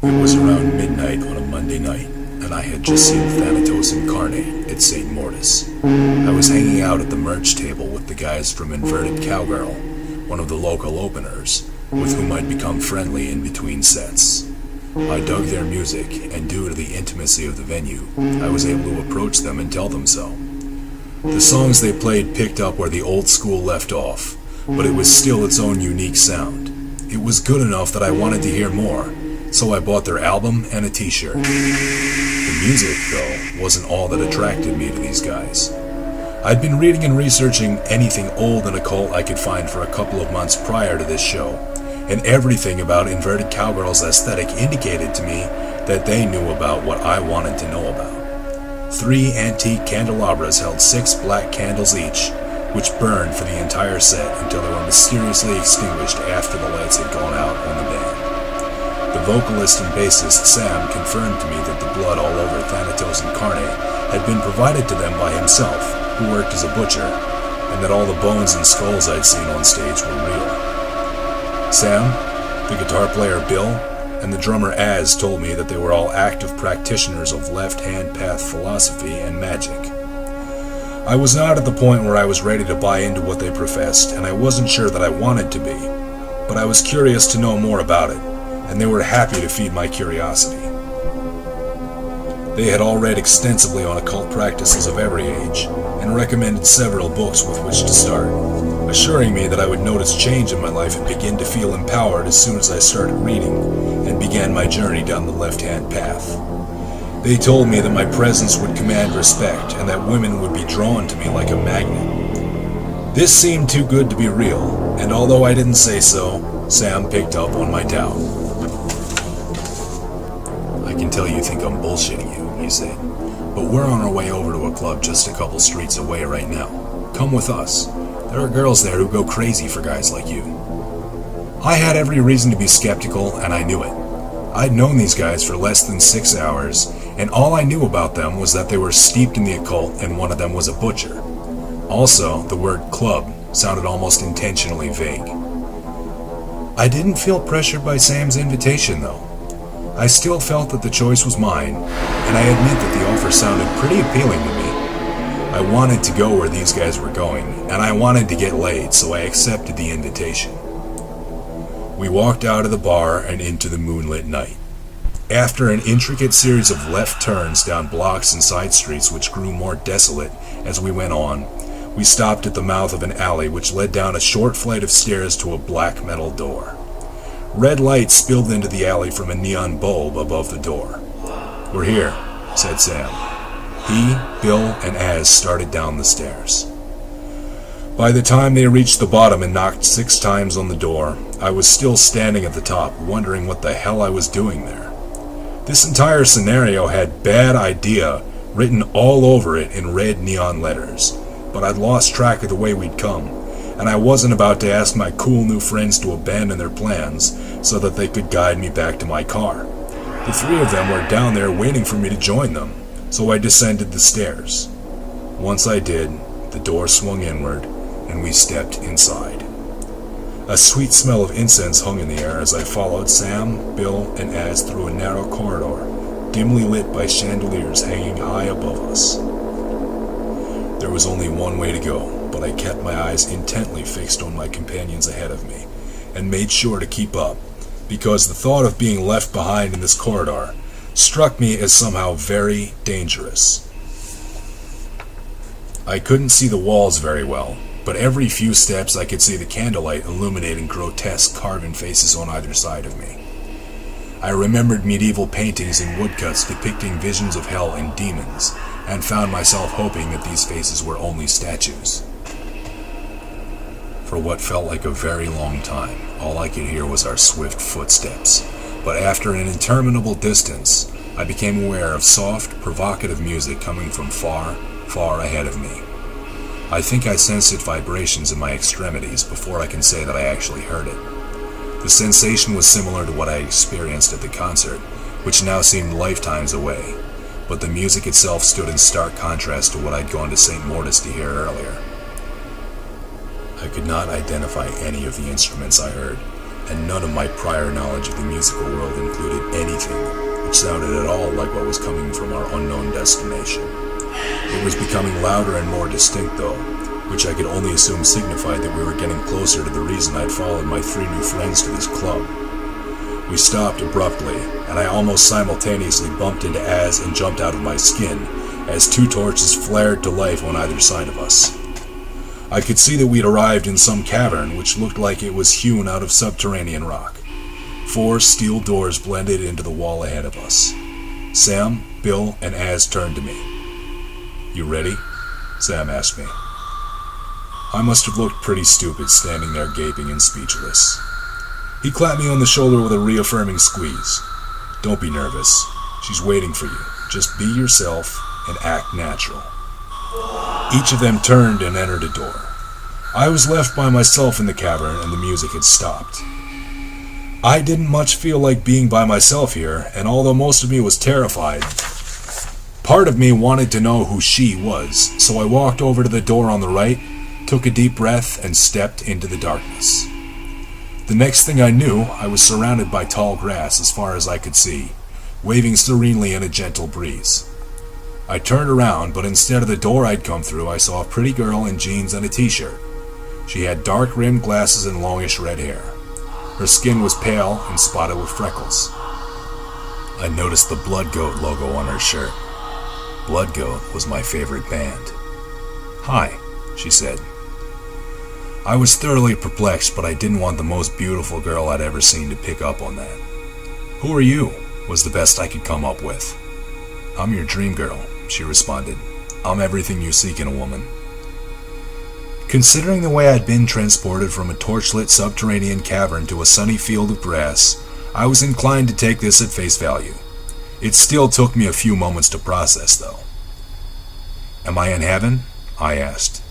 It was around midnight on a Monday night, and I had just seen Thanatos Incarnate at St. Mortis. I was hanging out at the merch table with the guys from Inverted Cowgirl, one of the local openers, with whom I'd become friendly in between sets. I dug their music, and due to the intimacy of the venue, I was able to approach them and tell them so. The songs they played picked up where the old school left off, but it was still its own unique sound. It was good enough that I wanted to hear more, so I bought their album and a t-shirt. The music, though, wasn't all that attracted me to these guys. I'd been reading and researching anything old and occult I could find for a couple of months prior to this show, and everything about Inverted Cowgirl's aesthetic indicated to me that they knew about what I wanted to know about. 3 antique candelabras held 6 black candles each, which burned for the entire set until they were mysteriously extinguished after the lights had gone out on the band. The vocalist and bassist Sam confirmed to me that the blood all over Thanatos Incarnate had been provided to them by himself, who worked as a butcher, and that all the bones and skulls I'd seen on stage were real. Sam, the guitar player Bill, and the drummer Az told me that they were all active practitioners of left-hand path philosophy and magic. I was not at the point where I was ready to buy into what they professed, and I wasn't sure that I wanted to be, but I was curious to know more about it, and they were happy to feed my curiosity. They had all read extensively on occult practices of every age, and recommended several books with which to start, assuring me that I would notice change in my life and begin to feel empowered as soon as I started reading, and began my journey down the left-hand path. They told me that my presence would command respect, and that women would be drawn to me like a magnet. This seemed too good to be real, and although I didn't say so, Sam picked up on my doubt. "I can tell you think I'm bullshitting you," he said, "but we're on our way over to a club just a couple streets away right now. Come with us. There are girls there who go crazy for guys like you." I had every reason to be skeptical, and I knew it. I'd known these guys for less than 6 hours, and all I knew about them was that they were steeped in the occult and one of them was a butcher. Also, the word club sounded almost intentionally vague. I didn't feel pressured by Sam's invitation, though. I still felt that the choice was mine, and I admit that the offer sounded pretty appealing to me. I wanted to go where these guys were going, and I wanted to get laid, so I accepted the invitation. We walked out of the bar and into the moonlit night. After an intricate series of left turns down blocks and side streets which grew more desolate as we went on, we stopped at the mouth of an alley which led down a short flight of stairs to a black metal door. Red light spilled into the alley from a neon bulb above the door. "We're here," said Sam. He, Bill, and Az started down the stairs. By the time they reached the bottom and knocked 6 times on the door, I was still standing at the top, wondering what the hell I was doing there. This entire scenario had "bad idea" written all over it in red neon letters, but I'd lost track of the way we'd come, and I wasn't about to ask my cool new friends to abandon their plans so that they could guide me back to my car. The 3 of them were down there waiting for me to join them, so I descended the stairs. Once I did, the door swung inward, and we stepped inside. A sweet smell of incense hung in the air as I followed Sam, Bill, and Az through a narrow corridor, dimly lit by chandeliers hanging high above us. There was only one way to go, but I kept my eyes intently fixed on my companions ahead of me, and made sure to keep up, because the thought of being left behind in this corridor struck me as somehow very dangerous. I couldn't see the walls very well, but every few steps I could see the candlelight illuminating grotesque carven faces on either side of me. I remembered medieval paintings and woodcuts depicting visions of hell and demons, and found myself hoping that these faces were only statues. For what felt like a very long time, all I could hear was our swift footsteps, but after an interminable distance, I became aware of soft, provocative music coming from far, far ahead of me. I think I sensed its vibrations in my extremities before I can say that I actually heard it. The sensation was similar to what I experienced at the concert, which now seemed lifetimes away, but the music itself stood in stark contrast to what I'd gone to St. Mortis to hear earlier. I could not identify any of the instruments I heard, and none of my prior knowledge of the musical world included anything which sounded at all like what was coming from our unknown destination. It was becoming louder and more distinct, though, which I could only assume signified that we were getting closer to the reason I'd followed my 3 new friends to this club. We stopped abruptly, and I almost simultaneously bumped into Az and jumped out of my skin as 2 torches flared to life on either side of us. I could see that we'd arrived in some cavern which looked like it was hewn out of subterranean rock. 4 steel doors blended into the wall ahead of us. Sam, Bill, and Az turned to me. "You ready?" Sam asked me. I must have looked pretty stupid standing there gaping and speechless. He clapped me on the shoulder with a reaffirming squeeze. "Don't be nervous. She's waiting for you. Just be yourself and act natural." Each of them turned and entered a door. I was left by myself in the cavern, and the music had stopped. I didn't much feel like being by myself here, and although most of me was terrified, part of me wanted to know who she was, so I walked over to the door on the right, took a deep breath, and stepped into the darkness. The next thing I knew, I was surrounded by tall grass as far as I could see, waving serenely in a gentle breeze. I turned around, but instead of the door I'd come through, I saw a pretty girl in jeans and a t-shirt. She had dark-rimmed glasses and longish red hair. Her skin was pale and spotted with freckles. I noticed the Blood Goat logo on her shirt. Blood Goat was my favorite band. "Hi," she said. I was thoroughly perplexed, but I didn't want the most beautiful girl I'd ever seen to pick up on that. "Who are you?" was the best I could come up with. "I'm your dream girl," she responded. "I'm everything you seek in a woman." Considering the way I'd been transported from a torchlit subterranean cavern to a sunny field of grass, I was inclined to take this at face value. It still took me a few moments to process, though. "Am I in heaven?" I asked.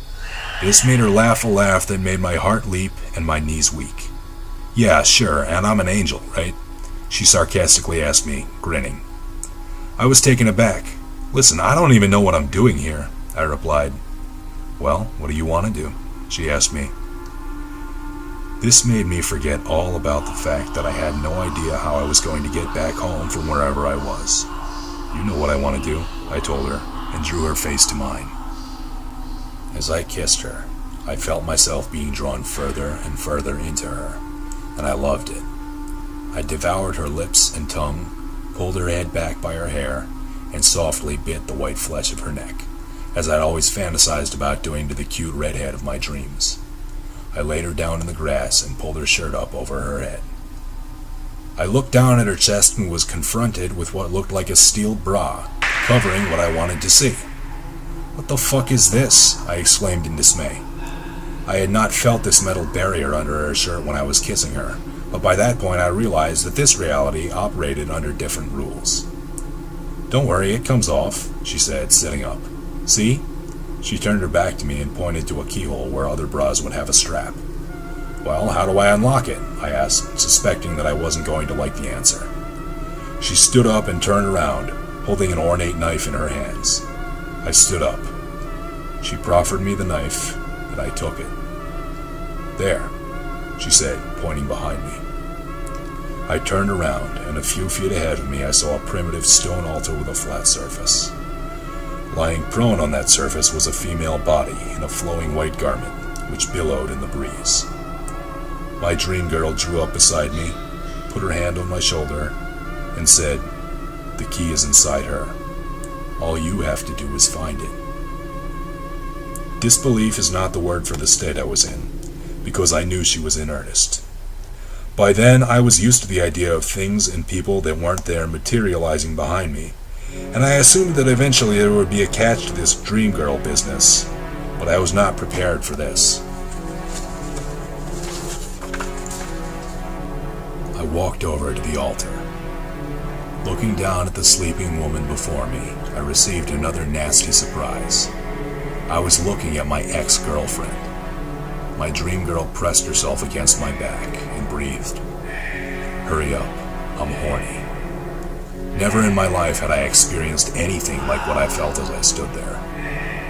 This made her laugh a laugh that made my heart leap and my knees weak. "Yeah, sure, and I'm an angel, right?" she sarcastically asked me, grinning. I was taken aback. "Listen, I don't even know what I'm doing here," I replied. "Well, what do you want to do?" she asked me. This made me forget all about the fact that I had no idea how I was going to get back home from wherever I was. "You know what I want to do," I told her, and drew her face to mine. As I kissed her, I felt myself being drawn further and further into her, and I loved it. I devoured her lips and tongue, pulled her head back by her hair, and softly bit the white flesh of her neck, as I'd always fantasized about doing to the cute redhead of my dreams. I laid her down in the grass and pulled her shirt up over her head. I looked down at her chest and was confronted with what looked like a steel bra, covering what I wanted to see. "What the fuck is this?" I exclaimed in dismay. I had not felt this metal barrier under her shirt when I was kissing her, but by that point I realized that this reality operated under different rules. "Don't worry, it comes off," she said, sitting up. "See?" She turned her back to me and pointed to a keyhole where other bras would have a strap. "Well, how do I unlock it?" I asked, suspecting that I wasn't going to like the answer. She stood up and turned around, holding an ornate knife in her hands. I stood up. She proffered me the knife, and I took it. "There," she said, pointing behind me. I turned around, and a few feet ahead of me I saw a primitive stone altar with a flat surface. Lying prone on that surface was a female body in a flowing white garment, which billowed in the breeze. My dream girl drew up beside me, put her hand on my shoulder, and said, "The key is inside her. All you have to do is find it." Disbelief is not the word for the state I was in, because I knew she was in earnest. By then, I was used to the idea of things and people that weren't there materializing behind me, and I assumed that eventually there would be a catch to this dream girl business, but I was not prepared for this. I walked over to the altar. Looking down at the sleeping woman before me, I received another nasty surprise. I was looking at my ex-girlfriend. My dream girl pressed herself against my back and breathed, "Hurry up, I'm horny." Never in my life had I experienced anything like what I felt as I stood there.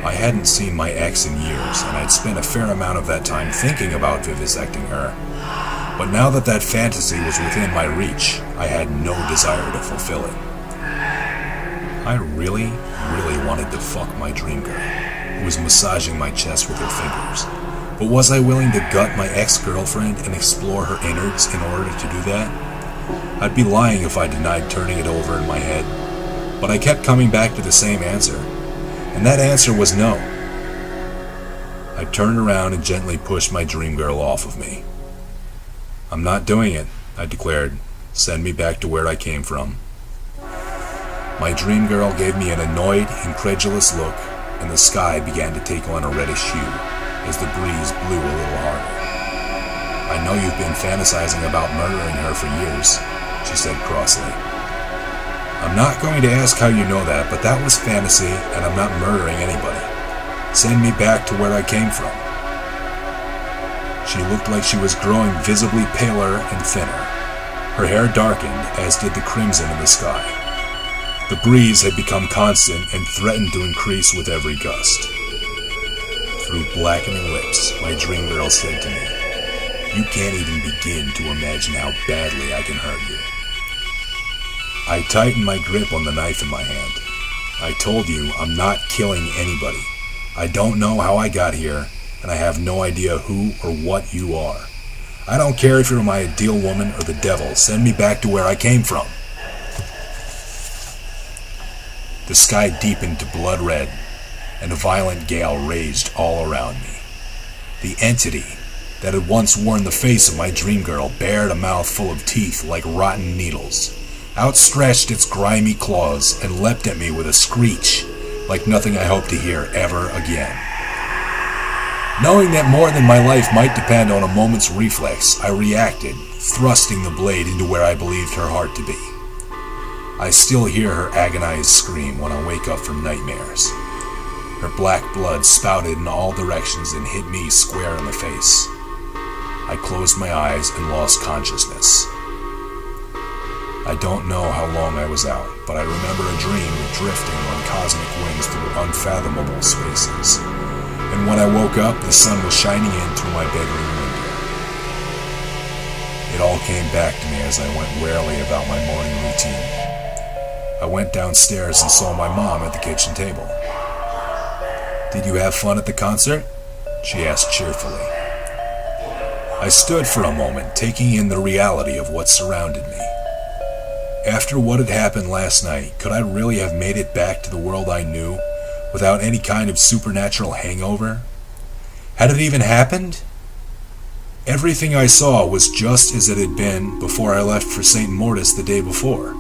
I hadn't seen my ex in years, and I'd spent a fair amount of that time thinking about vivisecting her, But now that that fantasy was within my reach, I had no desire to fulfill it. I really wanted to fuck my dream girl, who was massaging my chest with her fingers. But was I willing to gut my ex-girlfriend and explore her innards in order to do that? I'd be lying if I denied turning it over in my head, but I kept coming back to the same answer, and that answer was no. I turned around and gently pushed my dream girl off of me. "I'm not doing it," I declared. "Send me back to where I came from." My dream girl gave me an annoyed, incredulous look, and the sky began to take on a reddish hue as the breeze blew a little harder. "I know you've been fantasizing about murdering her for years," she said crossly. "I'm not going to ask how you know that, but that was fantasy, and I'm not murdering anybody. Send me back to where I came from." She looked like she was growing visibly paler and thinner. Her hair darkened, as did the crimson in the sky. The breeze had become constant and threatened to increase with every gust. Through blackening lips, my dream girl said to me, "You can't even begin to imagine how badly I can hurt you." I tightened my grip on the knife in my hand. "I told you I'm not killing anybody. I don't know how I got here, and I have no idea who or what you are. I don't care if you're my ideal woman or the devil. Send me back to where I came from." The sky deepened to blood red, and a violent gale raged all around me. The entity that had once worn the face of my dream girl bared a mouth full of teeth like rotten needles, outstretched its grimy claws, and leapt at me with a screech like nothing I hoped to hear ever again. Knowing that more than my life might depend on a moment's reflex, I reacted, thrusting the blade into where I believed her heart to be. I still hear her agonized scream when I wake up from nightmares. Her black blood spouted in all directions and hit me square in the face. I closed my eyes and lost consciousness. I don't know how long I was out, but I remember a dream of drifting on cosmic wings through unfathomable spaces. And when I woke up, the sun was shining in through my bedroom window. It all came back to me as I went warily about my morning routine. I went downstairs and saw my mom at the kitchen table. "Did you have fun at the concert?" she asked cheerfully. I stood for a moment, taking in the reality of what surrounded me. After what had happened last night, could I really have made it back to the world I knew without any kind of supernatural hangover? Had it even happened? Everything I saw was just as it had been before I left for St. Mortis the day before.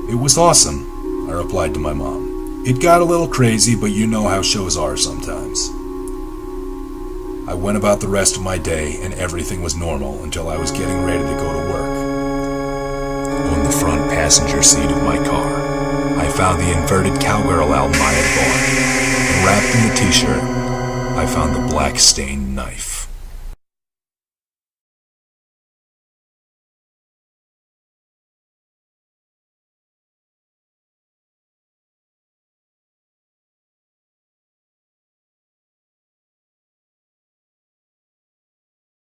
"It was awesome," I replied to my mom. "It got a little crazy, but you know how shows are sometimes." I went about the rest of my day, and everything was normal until I was getting ready to go to work. On the front passenger seat of my car, I found the inverted Cowgirl album I had bought, and wrapped in the t-shirt, I found the black stained knife.